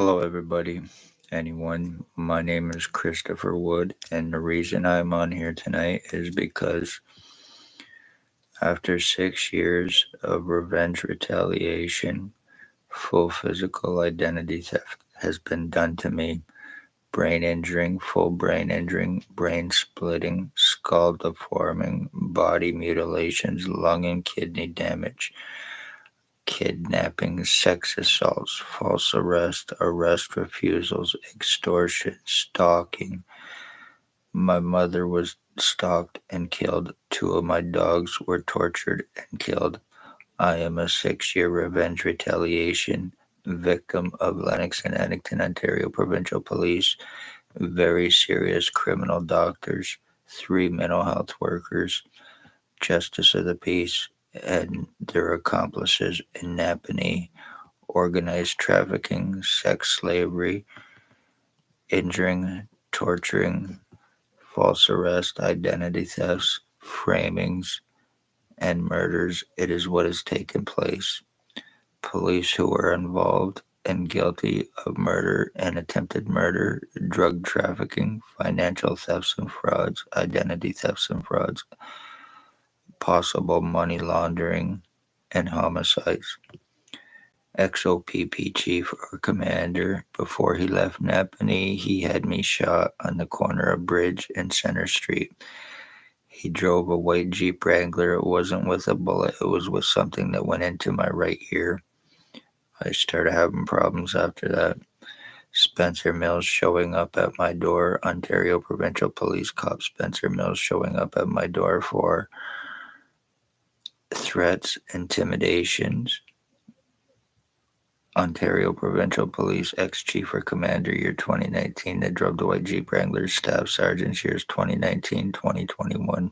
Hello, everybody. Anyone, my name is Christopher Wood, and the reason I'm on here tonight is because after 6 years of revenge retaliation, full physical identity theft has been done to me. Brain injuring, full brain injuring, brain splitting, skull deforming, body mutilations, lung and kidney damage, kidnapping, sex assaults, false arrest, arrest refusals, extortion, stalking. My mother was stalked and killed. Two of my dogs were tortured and killed. I am a 6 year revenge retaliation victim of Lennox and Addington, Ontario Provincial Police, very serious criminal doctors, three mental health workers, justice of the peace, and their accomplices in Napanee, organized trafficking, sex slavery, injuring, torturing, false arrest, identity thefts, framings, and murders. It is what has taken place. Police who are involved and guilty of murder and attempted murder, drug trafficking, financial thefts and frauds, identity thefts and frauds, possible money laundering, and homicides. XOPP chief or commander, before he left Napanee, he had me shot on the corner of Bridge and Center Street. He drove a white Jeep Wrangler. It wasn't with a bullet, it was with something that went into my right ear. I started having problems after that. Spencer Mills showing up at my door, Ontario Provincial Police Cop Spencer Mills showing up at my door for threats, intimidations. Ontario Provincial Police ex-chief or commander, year 2019, that drove the white Jeep Wrangler, staff sergeants, years 2019-2021,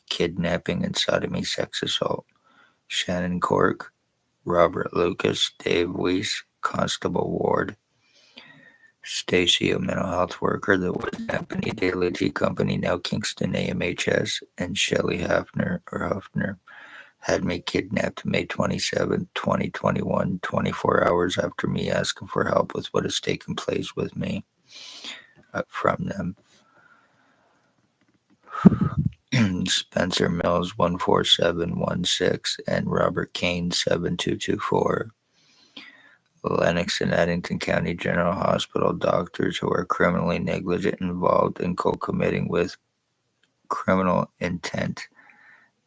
kidnapping and sodomy sex assault. Shannon Cork, Robert Lucas, Dave Weiss, Constable Ward, Stacy, a mental health worker that was Napanee Daily Tea Company, now Kingston AMHS, and Shelley Huffner had me kidnapped May 27, 2021, 24 hours after me asking for help with what has taken place with me from them. Spencer Mills 14716 and Robert Kane 7224. Lennox and Addington County General Hospital doctors who are criminally negligent involved in co-committing with criminal intent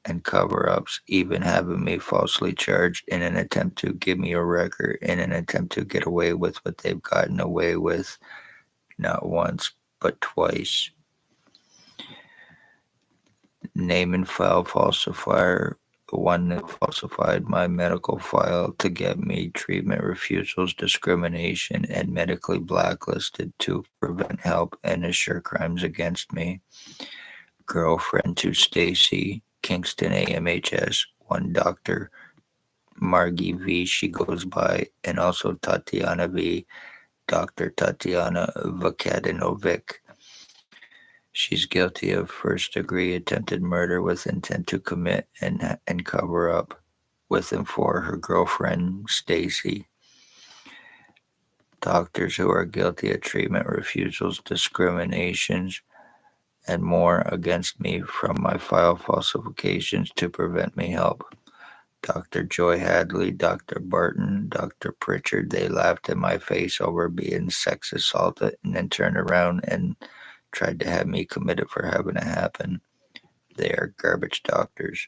and cover-ups, even having me falsely charged in an attempt to give me a record, in an attempt to get away with what they've gotten away with, not once, but twice. Name and file falsifier, the one that falsified my medical file to get me treatment refusals, discrimination, and medically blacklisted to prevent help and assure crimes against me. Girlfriend to Stacy, Kingston AMHS, one Dr. Margie V, she goes by, and also Tatiana V, Dr. Tatiana Vakadinovic. She's guilty of first-degree attempted murder with intent to commit and cover up with and for her girlfriend, Stacy. Doctors who are guilty of treatment refusals, discriminations, and more against me from my file falsifications to prevent me help. Dr. Joy Hadley, Dr. Barton, Dr. Pritchard, they laughed in my face over being sex assaulted and then turned around and tried to have me committed for having it happen. They are garbage doctors.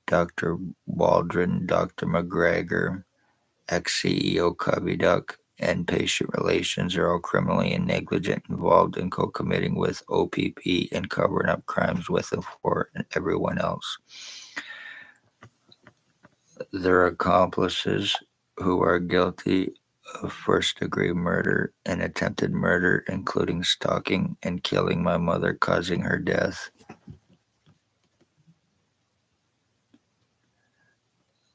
Dr. Waldron, Dr. McGregor, ex-CEO Covey Duck, and patient relations are all criminally and negligent involved in co-committing with OPP and covering up crimes with and for everyone else. Their accomplices who are guilty of first-degree murder and attempted murder, including stalking and killing my mother, causing her death.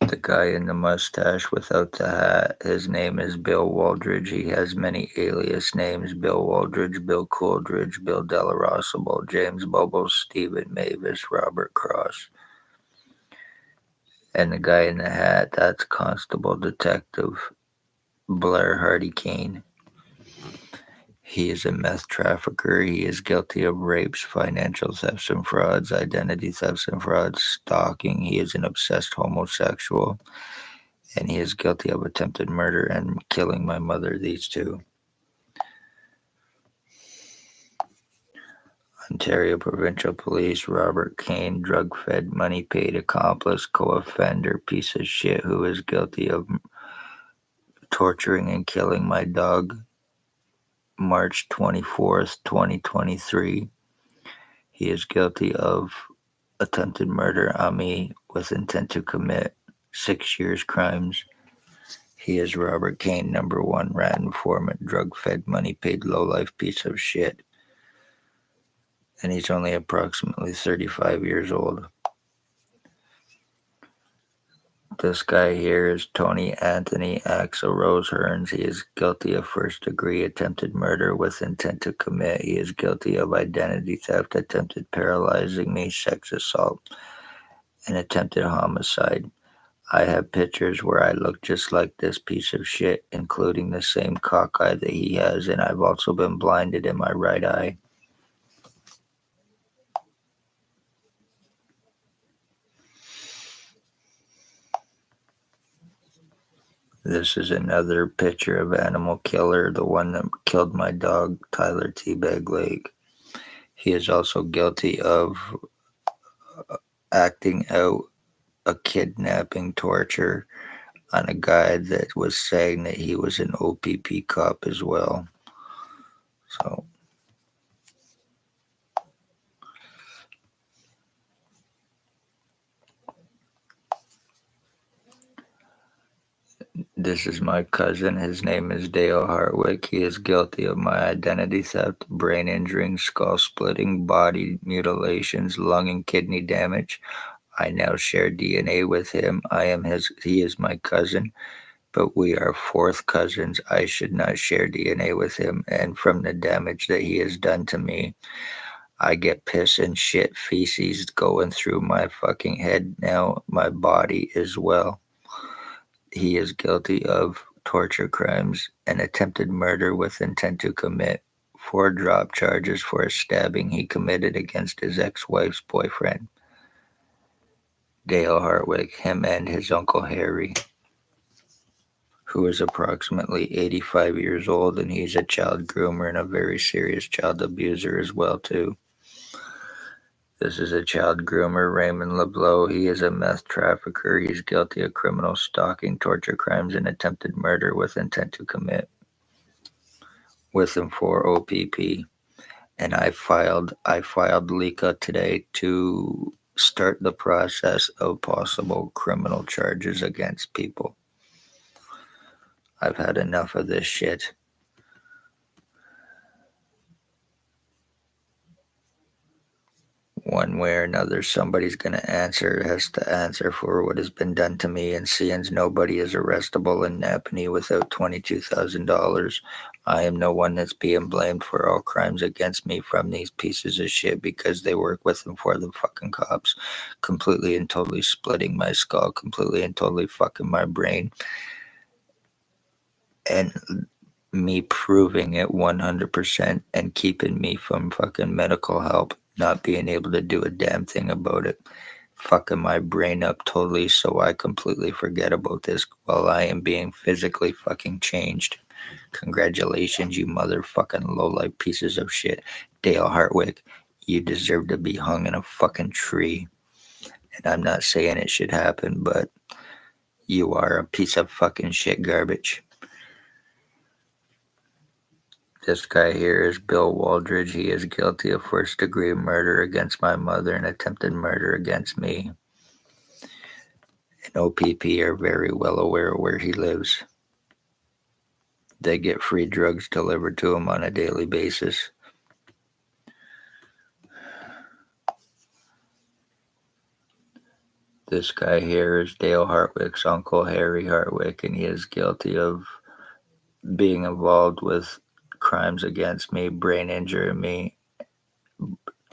The guy in the mustache without the hat, his name is Bill Waldridge. He has many alias names: Bill Waldridge, Bill Coolidge, Bill Delarosable, James Bubbles, Stephen Mavis, Robert Cross. And the guy in the hat, that's Constable Detective Blair Hardy Kane. He is a meth trafficker. He is guilty of rapes, financial thefts and frauds, identity thefts and frauds, stalking. He is an obsessed homosexual. And he is guilty of attempted murder and killing my mother, these two. Ontario Provincial Police, Robert Kane, drug-fed, money-paid accomplice, co-offender, piece of shit who is guilty of torturing and killing my dog, March 24th, 2023. He is guilty of attempted murder on me with intent to commit 6 years crimes. He is Robert Kane, number one rat informant, drug-fed, money-paid, low-life piece of shit. And he's only approximately 35 years old. This guy here is Tony Anthony Axel Rose Hearns. He is guilty of first-degree attempted murder with intent to commit. He is guilty of identity theft, attempted paralyzing me, sex assault, and attempted homicide. I have pictures where I look just like this piece of shit, including the same cock eye that he has, and I've also been blinded in my right eye. This is another picture of Animal Killer, the one that killed my dog, Tyler Teabag Lake. He is also guilty of acting out a kidnapping torture on a guy that was saying that he was an OPP cop as well. So this is my cousin. His name is Dale Hartwick. He is guilty of my identity theft, brain injuring, skull splitting, body mutilations, lung and kidney damage. I now share DNA with him. He is my cousin, but we are fourth cousins. I should not share DNA with him, and from the damage that he has done to me, I get piss and shit feces going through my fucking head now, my body as well. He is guilty of torture crimes and attempted murder with intent to commit 4 drop charges for a stabbing he committed against his ex-wife's boyfriend, Dale Hartwick, him and his uncle Harry, who is approximately 85 years old, and he's a child groomer and a very serious child abuser as well, too. This is a child groomer, Raymond LeBlanc. He is a meth trafficker. He's guilty of criminal stalking, torture crimes, and attempted murder with intent to commit with him for OPP. And I filed LICA today to start the process of possible criminal charges against people. I've had enough of this shit. One way or another, somebody's has to answer for what has been done to me, and seeing nobody is arrestable in Napanee without $22,000, I am no one that's being blamed for all crimes against me from these pieces of shit because they work with and for the fucking cops, completely and totally splitting my skull, completely and totally fucking my brain, and me proving it 100% and keeping me from fucking medical help, not being able to do a damn thing about it, fucking my brain up totally so I completely forget about this while I am being physically fucking changed. Congratulations, you motherfucking low-life pieces of shit. Dale Hartwick, you deserve to be hung in a fucking tree. And I'm not saying it should happen, but you are a piece of fucking shit garbage. This guy here is Bill Waldridge. He is guilty of first-degree murder against my mother and attempted murder against me. And OPP are very well aware of where he lives. They get free drugs delivered to him on a daily basis. This guy here is Dale Hartwick's uncle, Harry Hartwick, and he is guilty of being involved with crimes against me, brain injuring me,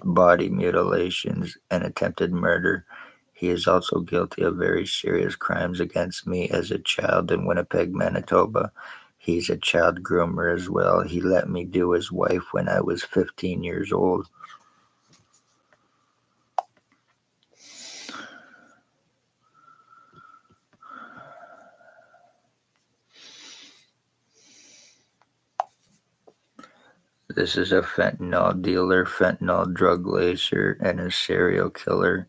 body mutilations, and attempted murder. He is also guilty of very serious crimes against me as a child in Winnipeg, Manitoba. He's a child groomer as well. He let me do his wife when I was 15 years old. This is a fentanyl dealer, fentanyl drug lacer, and a serial killer.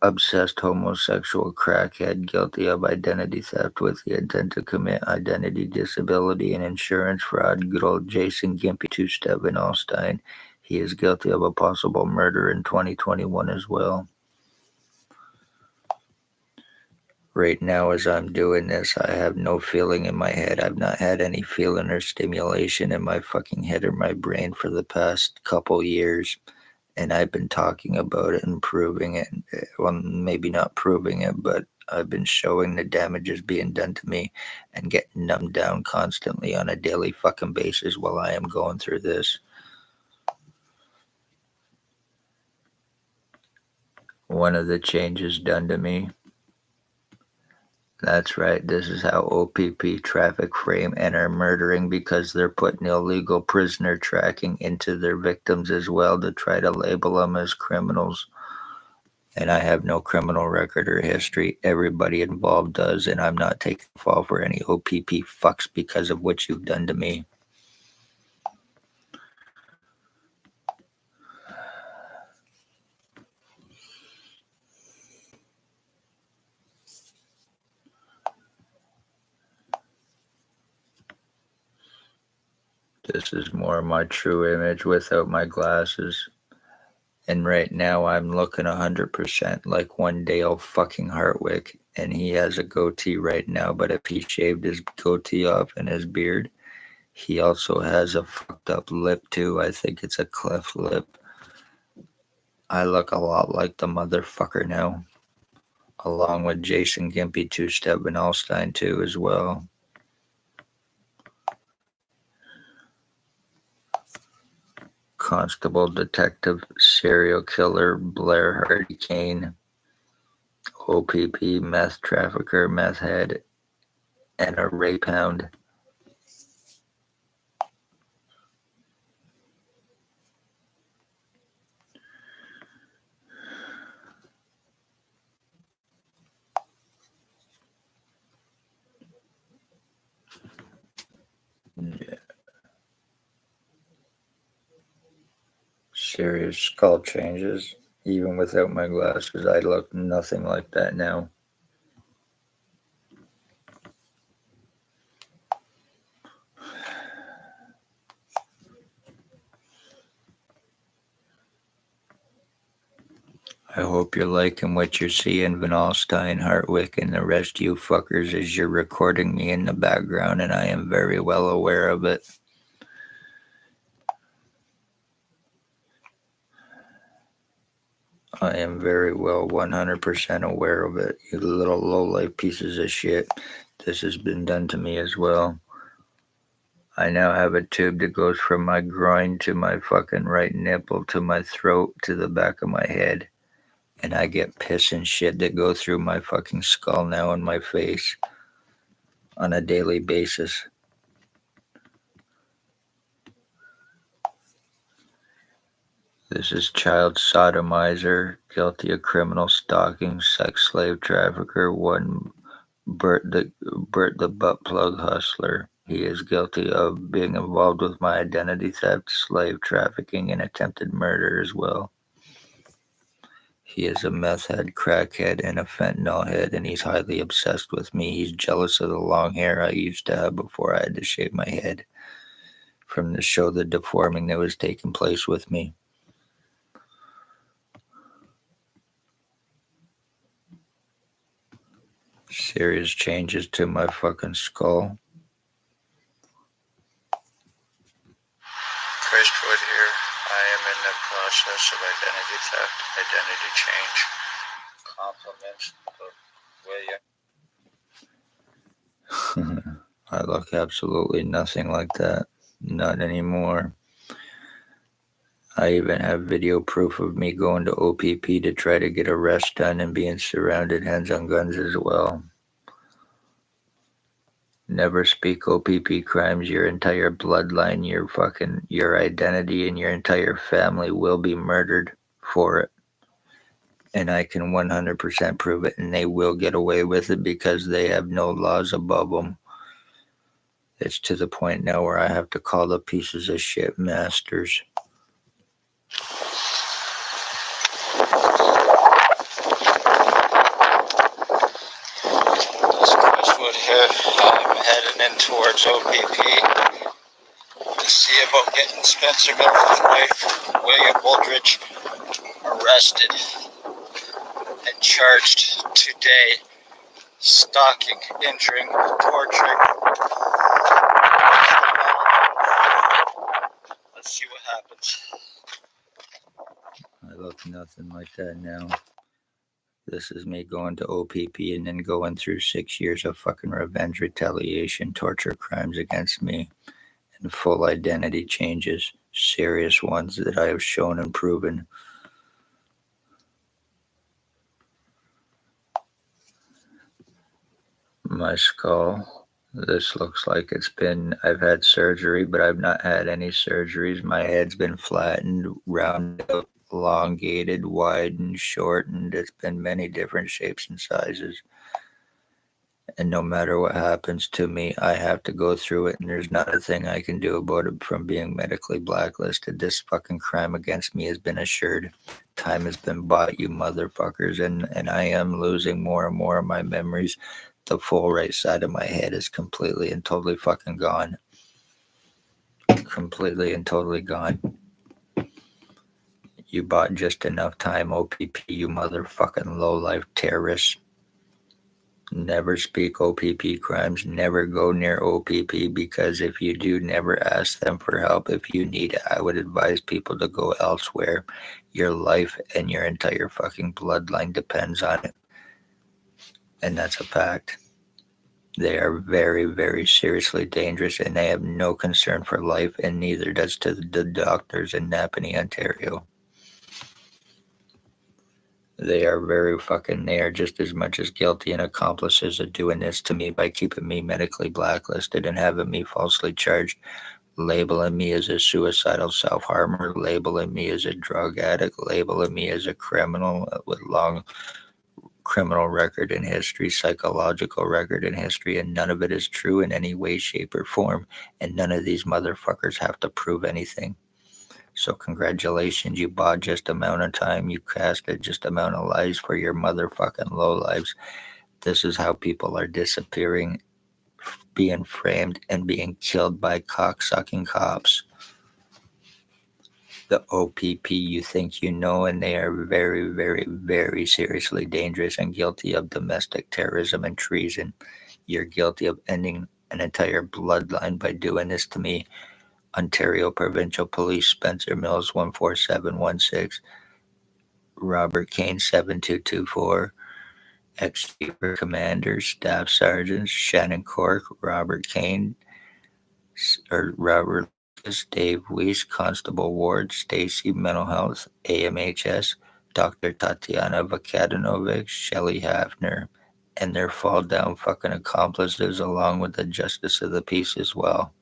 Obsessed homosexual crackhead guilty of identity theft with the intent to commit identity disability and insurance fraud. Good old Jason Gimpy Two-Step in Allstein. He is guilty of a possible murder in 2021 as well. Right now, as I'm doing this, I have no feeling in my head. I've not had any feeling or stimulation in my fucking head or my brain for the past couple years. And I've been talking about it and proving it. Well, maybe not proving it, but I've been showing the damages being done to me and getting numbed down constantly on a daily fucking basis while I am going through this. One of the changes done to me. That's right, this is how OPP traffic frame and are murdering, because they're putting illegal prisoner tracking into their victims as well to try to label them as criminals. And I have no criminal record or history. Everybody involved does, and I'm not taking fall for any OPP fucks because of what you've done to me. This is more my true image without my glasses. And right now I'm looking 100% like one Dale fucking Hartwick. And he has a goatee right now, but if he shaved his goatee off and his beard, he also has a fucked up lip too. I think it's a cleft lip. I look a lot like the motherfucker now. Along with Jason Gimpy Two-Step and Allstein too as well. Constable, detective, serial killer, Blair Hardy Kane, OPP, meth trafficker, meth head, and a rape hound. Yeah. Serious skull changes. Even without my glasses, I look nothing like that now. I hope you're liking what you're seeing, Van Alstyne, Hartwick, and the rest of you fuckers, as you're recording me in the background, and I am very well aware of it. I am very well 100% aware of it, you little low-life pieces of shit. This has been done to me as well. I now have a tube that goes from my groin to my fucking right nipple to my throat to the back of my head. And I get piss and shit that go through my fucking skull now and my face on a daily basis. This is child sodomizer, guilty of criminal stalking, sex slave trafficker, Bert the butt plug hustler. He is guilty of being involved with my identity theft, slave trafficking, and attempted murder as well. He is a meth head, crackhead, and a fentanyl head, and he's highly obsessed with me. He's jealous of the long hair I used to have before I had to shave my head from the show The Deforming that was taking place with me. Serious changes to my fucking skull. Christwood here. I am in the process of identity theft, identity change. Compliments of William. I look absolutely nothing like that. Not anymore. I even have video proof of me going to OPP to try to get arrests done and being surrounded, hands on guns as well. Never speak OPP crimes. Your entire bloodline, your identity, and your entire family will be murdered for it. And I can 100% prove it, and they will get away with it because they have no laws above them. It's to the point now where I have to call the pieces of shit masters. This Crestwood here, I'm heading in towards OPP to see about getting Spencer Miller's wife, William Woldridge, arrested and charged today. Stalking, injuring, torturing. Let's see what happens. I look nothing like that now. This is me going to OPP and then going through 6 years of fucking revenge, retaliation, torture crimes against me, and full identity changes, serious ones that I have shown and proven. My skull. This looks like I've had surgery, but I've not had any surgeries. My head's been flattened, rounded out, elongated, widened, shortened. It's been many different shapes and sizes. And no matter what happens to me, I have to go through it, and there's not a thing I can do about it from being medically blacklisted. This fucking crime against me has been assured. Time has been bought, you motherfuckers, and I am losing more and more of my memories. The full right side of my head is completely and totally fucking gone. Completely and totally gone. You bought just enough time, OPP, you motherfucking low-life terrorists. Never speak OPP crimes. Never go near OPP, because if you do, never ask them for help. If you need it, I would advise people to go elsewhere. Your life and your entire fucking bloodline depends on it. And that's a fact. They are very, very seriously dangerous, and they have no concern for life, and neither does to the doctors in Napanee, Ontario. They are just as much as guilty and accomplices of doing this to me by keeping me medically blacklisted and having me falsely charged, labeling me as a suicidal self-harmer, labeling me as a drug addict, labeling me as a criminal with long criminal record in history, psychological record in history, and none of it is true in any way, shape, or form, and none of these motherfuckers have to prove anything. So congratulations, you bought just amount of time, you casted just amount of lives for your motherfucking low lives. This is how people are disappearing, being framed, and being killed by cocksucking cops. The OPP you think you know, and they are very, very, very seriously dangerous and guilty of domestic terrorism and treason. You're guilty of ending an entire bloodline by doing this to me. Ontario Provincial Police, Spencer Mills 14716, Robert Kane 7224, ex-Chief Commanders, Staff Sergeants, Shannon Cork, Robert Kane, or Robert Lucas, Dave Weiss, Constable Ward, Stacy, Mental Health, AMHS, Dr. Tatiana Vakadinovic, Shelley Hafner, and their fall down fucking accomplices, along with the Justice of the Peace as well.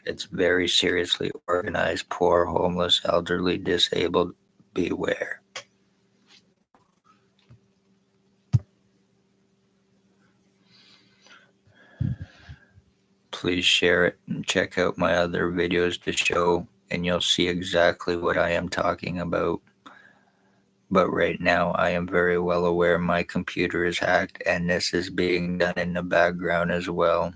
It's very seriously organized, poor, homeless, elderly, disabled. Beware. Please share it and check out my other videos to show, and you'll see exactly what I am talking about. But right now, I am very well aware my computer is hacked, and this is being done in the background as well.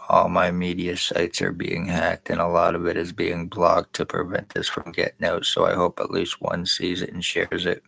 All my media sites are being hacked, and a lot of it is being blocked to prevent this from getting out, so I hope at least one sees it and shares it.